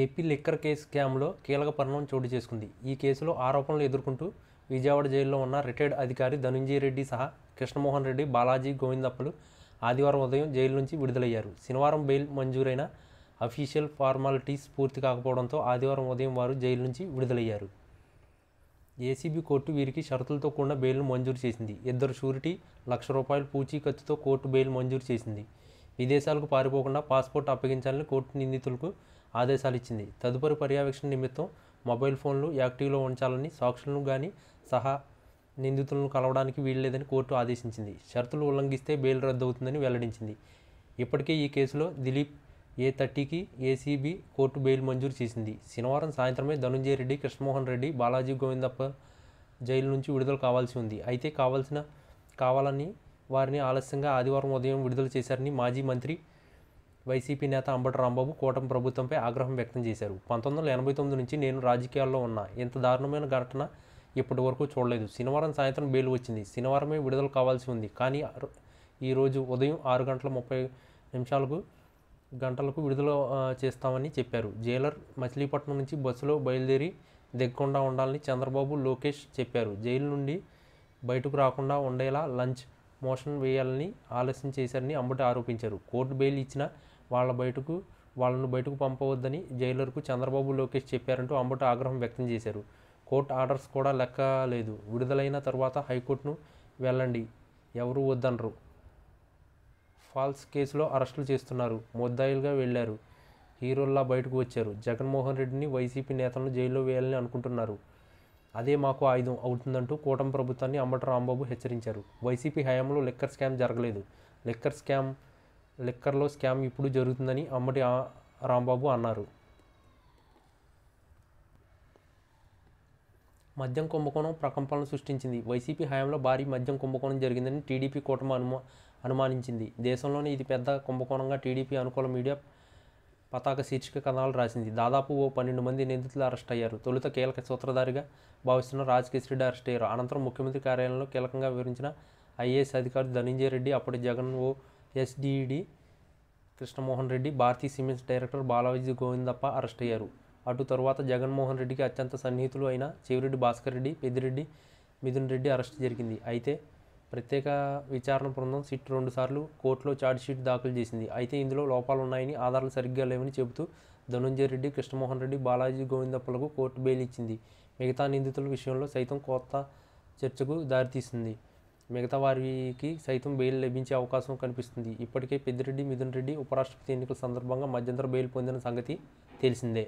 AP liquor case స్కామ్లో కీలక పరిణామం చోటు చేసుకుంది. ఈ కేసులో ఆరోపణలు ఎదుర్కొంటూ విజయవాడ జైల్లో ఉన్న రిటైర్డ్ అధికారి ధనుంజయ రెడ్డి సహా కృష్ణమోహన్ రెడ్డి, బాలాజీ గోవిందప్పలు ఆదివారం ఉదయం జైలు నుంచి విడుదలయ్యారు. శనివారం బెయిల్ మంజూరైన అఫీషియల్ ఫార్మాలిటీస్ పూర్తి కాకపోవడంతో ఆదివారం ఉదయం వారు జైలు నుంచి విడుదలయ్యారు. ఏసీబీ కోర్టు వీరికి షరతులతో కూడిన బెయిల్ను మంజూరు చేసింది. 2 షూరిటీ, ₹1,00,000 పూచీకత్తుతో కోర్టు బెయిల్ మంజూరు చేసింది. విదేశాలకు పారిపోకుండా పాస్పోర్ట్ అప్పగించాలని కోర్టు నిందితులకు ఆదేశాలు ఇచ్చింది. తదుపరి పర్యవేక్షణ నిమిత్తం మొబైల్ ఫోన్లు యాక్టివ్లో ఉంచాలని, సాక్షులను గాని సహా నిందితులను కలవడానికి వీల్లేదని కోర్టు ఆదేశించింది. షరతులు ఉల్లంఘిస్తే బెయిల్ రద్దవుతుందని వెల్లడించింది. ఇప్పటికే ఈ కేసులో దిలీప్ A30కి ఏసీబీ కోర్టు బెయిల్ మంజూరు చేసింది. శనివారం సాయంత్రమే ధనుంజయ రెడ్డి, కృష్ణమోహన్ రెడ్డి, బాలాజీ గోవిందప్ప జైలు నుంచి విడుదల కావాల్సి ఉంది. అయితే కావాలని వారిని ఆలస్యంగా ఆదివారం ఉదయం విడుదల చేశారని మాజీ మంత్రి, వైసీపీ నేత అంబటి రాంబాబు కూటమి ప్రభుత్వంపై ఆగ్రహం వ్యక్తం చేశారు. 1989 నుంచి నేను రాజకీయాల్లో ఉన్నా, ఇంత దారుణమైన ఘటన ఇప్పటి వరకు చూడలేదు. శనివారం సాయంత్రం బెయిల్ వచ్చింది. శనివారమే విడుదల కావాల్సి ఉంది. కానీ ఈరోజు ఉదయం 6:30 గంటలకు విడుదల చేస్తామని చెప్పారు. జైలర్ మచిలీపట్నం నుంచి బస్సులో బయలుదేరి దిగకుండా ఉండాలని చంద్రబాబు, లోకేష్ చెప్పారు. జైలు నుండి బయటకు రాకుండా ఉండేలా లంచ్ మోషన్ వేయాలని ఆలస్యం చేశారని అంబటి ఆరోపించారు. కోర్టు బెయిల్ ఇచ్చినా వాళ్ళను బయటకు పంపవద్దని జైలర్కు చంద్రబాబు, లోకేష్ చెప్పారంటూ అంబటి ఆగ్రహం వ్యక్తం చేశారు. కోర్టు ఆర్డర్స్ కూడా లెక్క లేదు. విడుదలైన తర్వాత హైకోర్టును వెళ్ళండి, ఎవరూ వద్దనరు. ఫాల్స్ కేసులో అరెస్టులు చేస్తున్నారు. ముద్దాయిలుగా వెళ్లారు, హీరోల్లా బయటకు వచ్చారు. జగన్మోహన్ రెడ్డిని, వైసీపీ నేతలను జైల్లో వేయాలని అనుకుంటున్నారు. అదే మాకు ఆయుధం అవుతుందంటూ కూటమి ప్రభుత్వాన్ని అంబటి రాంబాబు హెచ్చరించారు. వైసీపీ హయాంలో లిక్కర్ స్కామ్ జరగలేదు. లిక్కర్లో స్కామ్ ఇప్పుడు జరుగుతుందని అంబటి రాంబాబు అన్నారు. మద్యం కుంభకోణం ప్రకంపనలు సృష్టించింది. వైసీపీ హయాంలో భారీ మద్యం కుంభకోణం జరిగిందని టీడీపీ కూటమి అనుమానించింది. దేశంలోనే ఇది పెద్ద కుంభకోణంగా టీడీపీ అనుకూల మీడియా పతాక శీర్షిక కథనాలు రాసింది. దాదాపు 12 మంది నిందితులు అరెస్ట్ అయ్యారు. తొలుత కీలక సూత్రధారిగా భావిస్తున్న రాజకేశ్ రెడ్డి అరెస్ట్ అయ్యారు. అనంతరం ముఖ్యమంత్రి కార్యాలయంలో కీలకంగా వివరించిన ఐఏఎస్ అధికారి ధనుంజయ రెడ్డి, అప్పటి Jagan OSD Krishnamohan Reddy, Bharathi cements director Balaji Govindappa arrest అయ్యారు. అటు తరువాత జగన్మోహన్ రెడ్డికి అత్యంత సన్నిహితులు అయిన చెవిరెడ్డి భాస్కర్ రెడ్డి, పెద్దిరెడ్డి, మిథున్ రెడ్డి అరెస్ట్ జరిగింది. అయితే ప్రత్యేక విచారణ బృందం సిట్ 2 సార్లు కోర్టులో ఛార్జ్షీట్ దాఖలు చేసింది. అయితే ఇందులో లోపాలున్నాయని, ఆధారాలు సరిగ్గా లేవని చెబుతూ ధనుంజయ రెడ్డి, కృష్ణమోహన్ రెడ్డి, బాలాజీ గోవిందప్పలకు కోర్టు బెయిల్ ఇచ్చింది. మిగతా నిందితుల విషయంలో సైతం కొత్త చర్చకు దారితీస్తుంది. మిగతా వారికి సైతం బెయిల్ లభించే అవకాశం కనిపిస్తుంది. ఇప్పటికే పెద్దిరెడ్డి, మిథున్ రెడ్డి ఉపరాష్ట్రపతి ఎన్నికల సందర్భంగా మధ్యంతర బెయిల్ పొందిన సంగతి తెలిసిందే.